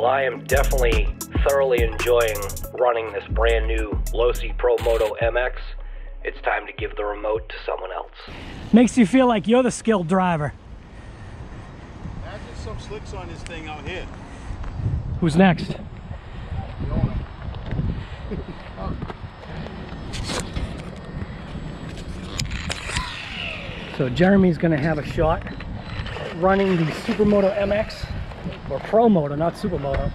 Well, I am definitely thoroughly enjoying running this brand new Losi Promoto MX. It's time to give the remote to someone else. Makes you feel like you're the skilled driver. Imagine some slicks on this thing out here. Who's next? So Jeremy's gonna have a shot running the Supermoto MX, or Promoto, not Supermoto.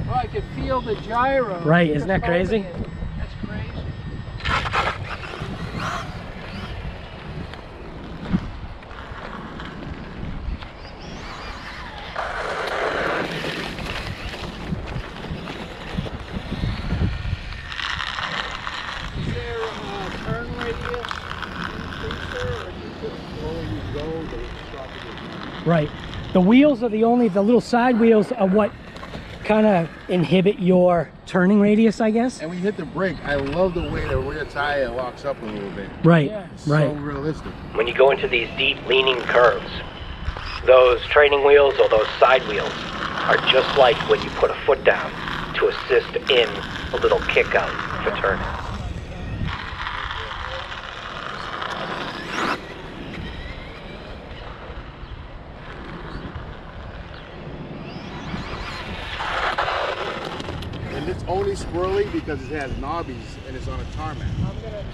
Oh, I can feel the gyro. Right, isn't that crazy? That's crazy. Is there a turn radius increaser, or you just the lower you go, the sharper you go? Right. The wheels are the little side wheels are what kind of inhibit your turning radius, I guess. And when you hit the brake, I love the way the rear tire locks up a little bit. Right, Yeah. right. So realistic. When you go into these deep leaning curves, those training wheels or those side wheels are just like when you put a foot down to assist in a little kick out for turning. And it's only squirrely because it has knobbies and it's on a tarmac. I'm gonna turn.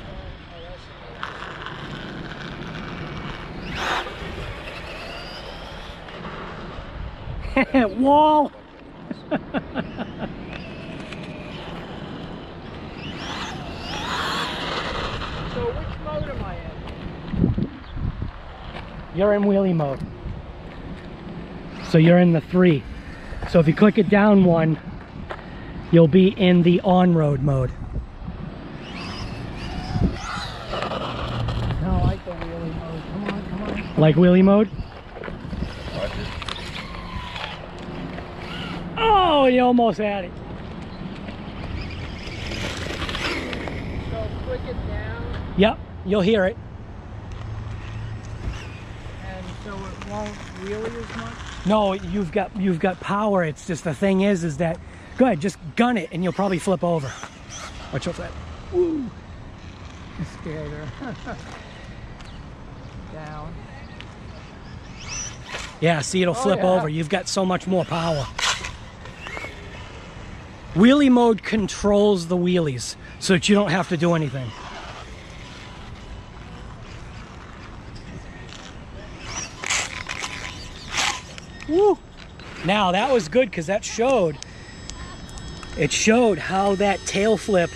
Oh, that's Wall! so which mode am I in? You're in wheelie mode. So you're in the 3. So if you click it down one, you'll be in the on-road mode. No, I like the wheelie mode. Come on, come on. Like wheelie mode? Oh, you almost had it. So click it down, Yep, you'll hear it. and so it won't wheelie as much. No, you've got power. It's just the thing is that, go ahead, just gun it and you'll probably flip over. Watch out for that. Woo. I scared her. Down. Yeah, see, it'll flip yeah. over. You've got so much more power. Wheelie mode controls the wheelies so that you don't have to do anything. Woo! Now that was good because that showed how that tail flip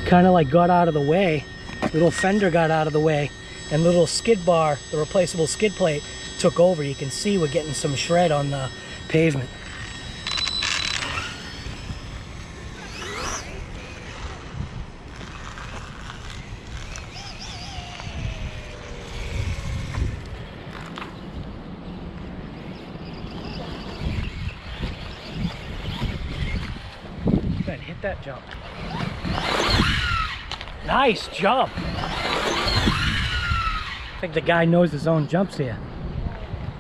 kind of like got out of the way. Little fender got out of the way, and little skid bar, the replaceable skid plate, took over. You can see we're getting some shred on the pavement. Good, hit that jump. Nice jump. I think the guy knows his own jumps here.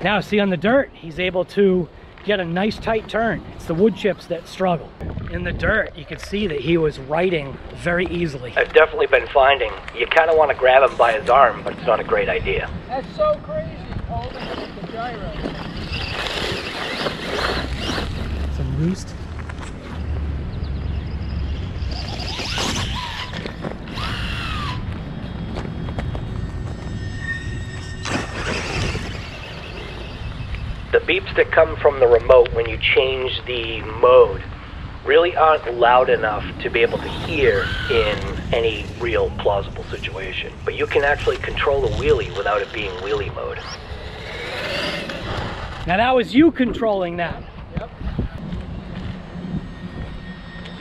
Now see, on the dirt, he's able to get a nice tight turn. It's the wood chips that struggle. In the dirt, you can see that he was righting very easily. I've definitely been finding you kind of want to grab him by his arm, but it's not a great idea. That's so crazy, holding it with the gyro. Some roost. The beeps that come from the remote when you change the mode really aren't loud enough to be able to hear in any real plausible situation. But you can actually control the wheelie without it being wheelie mode. Now that was you controlling that. Yep.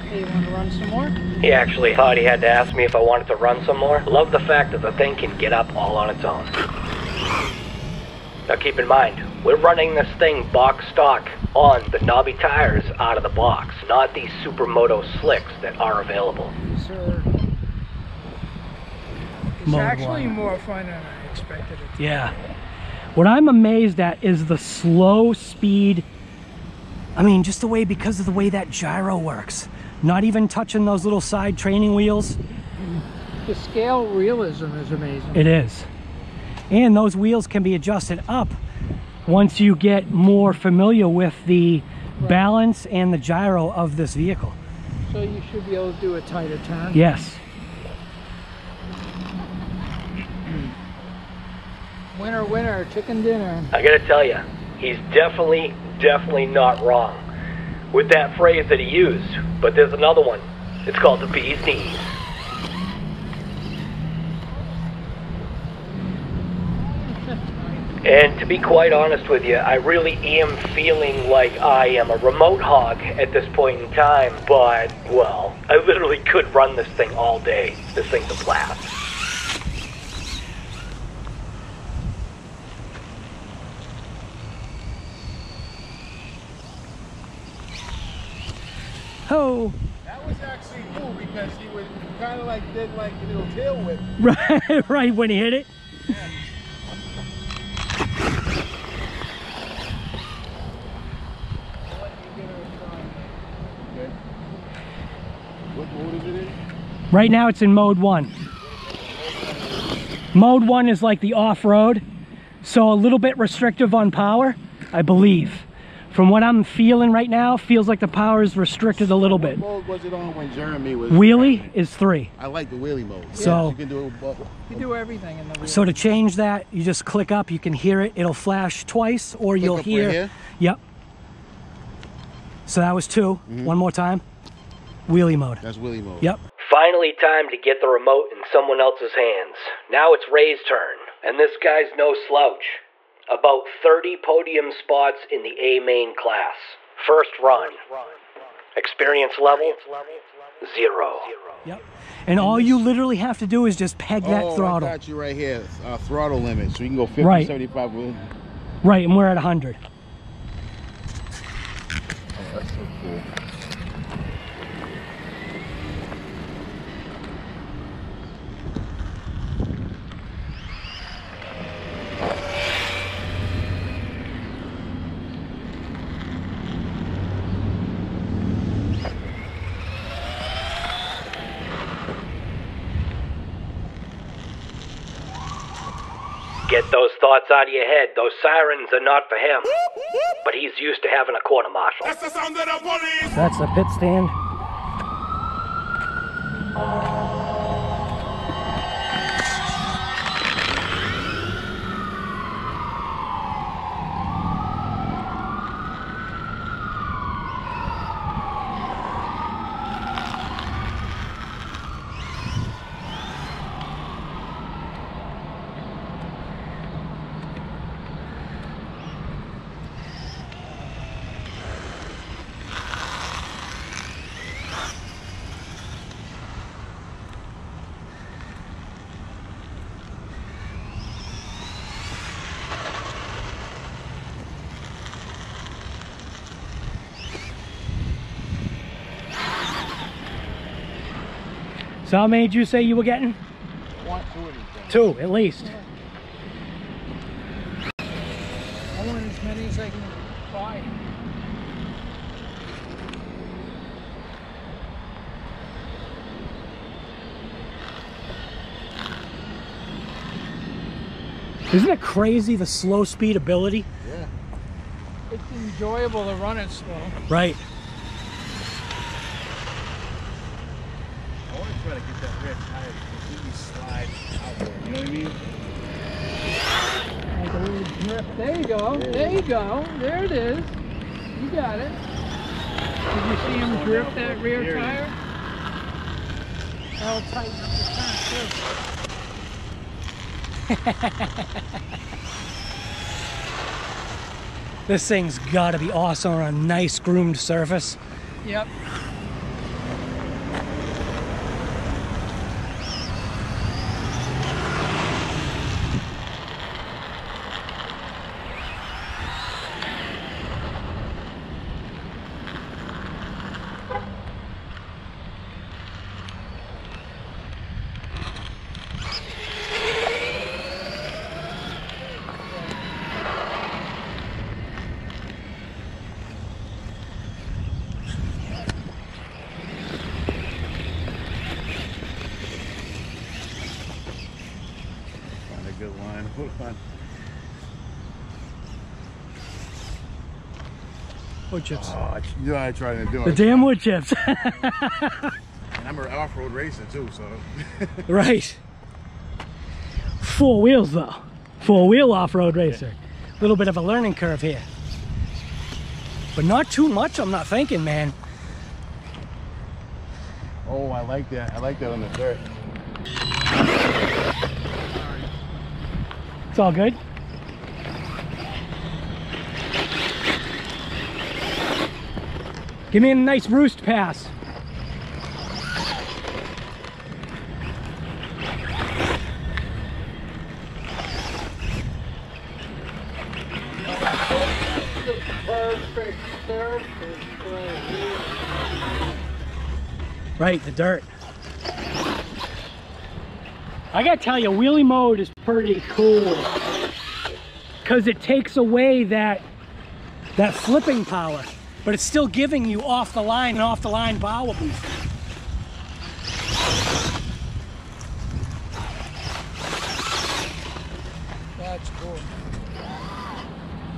Hey, you want to run some more? He actually thought he had to ask me if I wanted to run some more. Love the fact that the thing can get up all on its own. Now keep in mind, we're running this thing box stock on the knobby tires out of the box, not these Supermoto slicks that are available. These are... It's Mode actually one. more fun than I expected it to. Yeah. What I'm amazed at is the slow speed I mean, just the way, because of the way that gyro works. Not even touching those little side training wheels. The scale realism is amazing. It is. And those wheels can be adjusted up once you get more familiar with the balance and the gyro of this vehicle. So you should be able to do a tighter turn. Yes. Winner, winner, chicken dinner. I gotta tell you, he's definitely not wrong with that phrase that he used. But there's another one. It's called the bee's knees. And to be quite honest with you, I really am feeling like I am a remote hog at this point in time, but, well, I literally could run this thing all day. This thing's a blast. Oh. That was actually cool because he was kind of like did like a little tail whip. Right, right when he hit it. Yeah. Okay. What mode is it in? Right now it's in mode 1. Mode 1 is like the off-road, so a little bit restrictive on power, I believe. From what I'm feeling right now, feels like the power is restricted a little bit. What mode was it on when Jeremy was... Wheelie is 3. I like the wheelie mode. So- you can do it. You can do everything in the wheel. So to change that, you just click up, you can hear it, it'll flash twice, or you'll up hear... right here? Yep. So that was 2. One more time. Wheelie mode. That's wheelie mode. Yep. Finally time to get the remote in someone else's hands. Now it's Ray's turn, and this guy's no slouch. About 30 podium spots in the A main class. First run. Experience level, 0. Yep. And all you literally have to do is just peg that throttle. I got you right here. Throttle limit, so you can go 50, Right. 75. Right, and we're at 100. Oh, that's so cool. Get those thoughts out of your head. Those sirens are not for him. But he's used to having a quarter-marshal. That's the sound of the police! That's the pit stand. So how many did you say you were getting? Want to anything. 2, at least. I want as many as I can buy. Isn't it crazy, the slow speed ability? Yeah. It's enjoyable to run it slow. Right. I want to try to get that rear tire to completely slide outward. You know what I mean? Like a little drip. There you go. Yeah. There you go. There it is. You got it. Did you see him drip that rear tire? That'll tighten up the turn too. This thing's gotta be awesome on a nice groomed surface. Yep. Hold on. Wood chips. Oh, you know I tried to do it. The damn wood chips. And I'm an off-road racer too, so. Right. 4 wheels though. 4-wheel off-road racer. A little bit of a learning curve here. But not too much, I'm not thinking, man. Oh, I like that. I like that on the dirt. It's all good. Give me a nice roost pass. The perfect surface right here. Right, the dirt. I gotta tell you, wheelie mode is pretty cool because it takes away that flipping power, but it's still giving you off the line power boost. That's cool.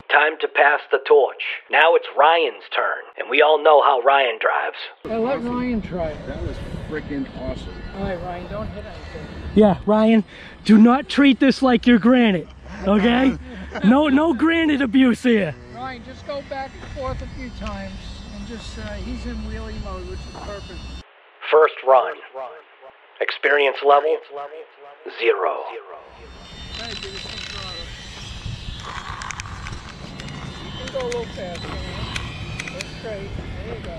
Time to pass the torch. Now it's Ryan's turn, and we all know how Ryan drives. Hey, let Ryan try it. That was freaking awesome. All right, Ryan, don't hit anything. Yeah, Ryan, do not treat this like your granite, okay? No granite abuse here. Ryan, just go back and forth a few times and just, he's in wheelie mode, which is perfect. First run. Experience level 0. Hey, give us some throttle. You can go a little faster, man. Go straight. There you go.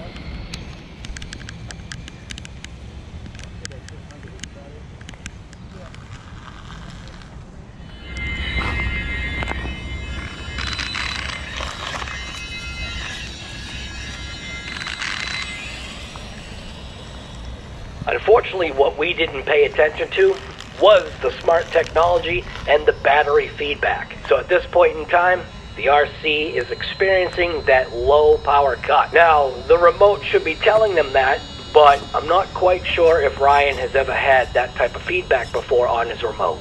Unfortunately, what we didn't pay attention to was the smart technology and the battery feedback. So at this point in time, the RC is experiencing that low power cut. Now, the remote should be telling them that, but I'm not quite sure if Ryan has ever had that type of feedback before on his remote.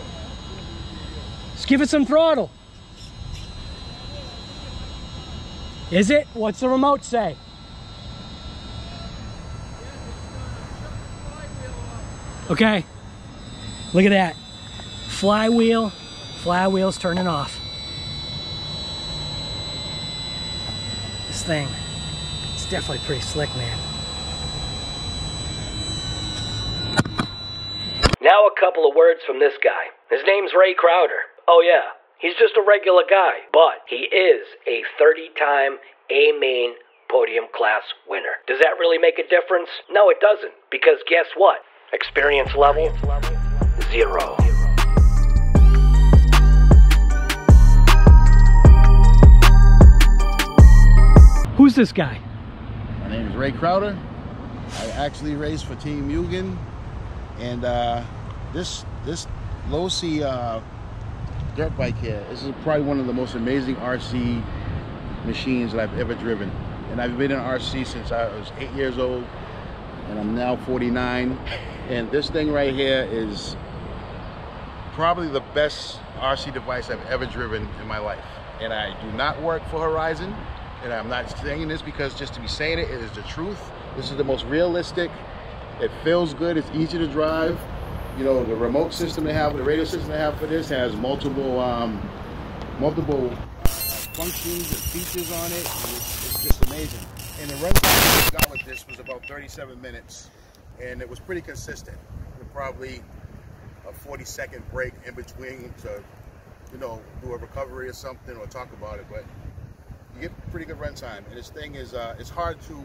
Just give it some throttle. Is it? What's the remote say? Okay, look at that. Flywheel's turning off. This thing, it's definitely pretty slick, man. Now a couple of words from this guy. His name's Ray Crowder. Oh yeah, he's just a regular guy, but he is a 30-time A-main podium class winner. Does that really make a difference? No, it doesn't, because guess what? Experience level 0. Who's this guy? My name is Ray Crowder. I actually race for Team Mugen, and this Losi dirt bike here, this is probably one of the most amazing RC machines that I've ever driven. And I've been in RC since I was 8 years old, and I'm now 49. And this thing right here is probably the best RC device I've ever driven in my life. And I do not work for Horizon, and I'm not saying this because just to be saying it, it is the truth. This is the most realistic. It feels good, it's easy to drive. You know, the remote system they have, the radio system they have for this has multiple functions and features on it. It's just amazing. And the run time I got with this was about 37 minutes. And it was pretty consistent, with probably a 40-second break in between to, you know, do a recovery or something or talk about it. But you get pretty good run time, and this thing is it's hard to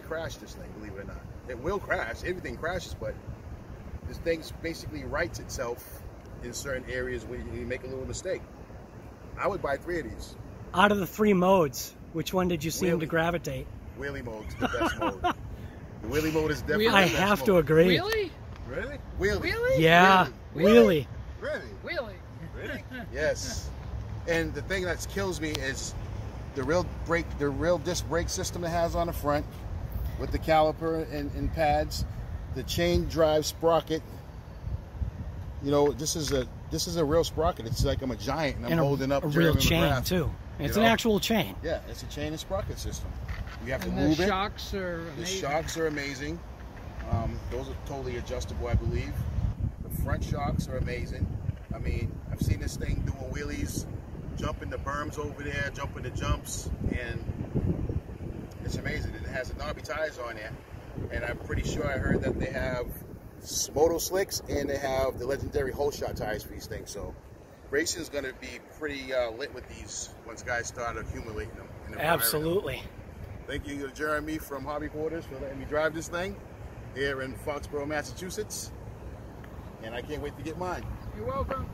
crash this thing, believe it or not. It will crash, everything crashes, but this thing basically rights itself in certain areas where you make a little mistake. I would buy 3 of these. Out of the 3 modes, which one did you seem to gravitate? Wheelie mode's the best mode. The wheelie mode is definitely I the best have mode. to agree. Really? Really? Wheelie. Really? Yeah, Really? wheelie. Really? Really? Really? Yes. And the thing that kills me is the real disc brake system it has on the front with the caliper and pads, the chain drive sprocket. You know, this is a this is a real sprocket. It's like I'm a giant and I'm And holding up a real Jeremy chain McGrath, too. It's you an know? actual chain. Yeah, it's a chain and sprocket system. You have to And move the it. shocks are The amazing. shocks are amazing. Those are totally adjustable, I believe. The front shocks are amazing. I mean, I've seen this thing doing wheelies, jumping the berms over there, jumping the jumps, and it's amazing. And it has the knobby tires on there. And I'm pretty sure I heard that they have moto slicks and they have the legendary hole shot tires for these things. So racing is going to be pretty lit with these once guys start accumulating them. And acquiring them. Absolutely. Thank you to Jeremy from Hobby Quarters for letting me drive this thing here in Foxborough, Massachusetts. And I can't wait to get mine. You're welcome.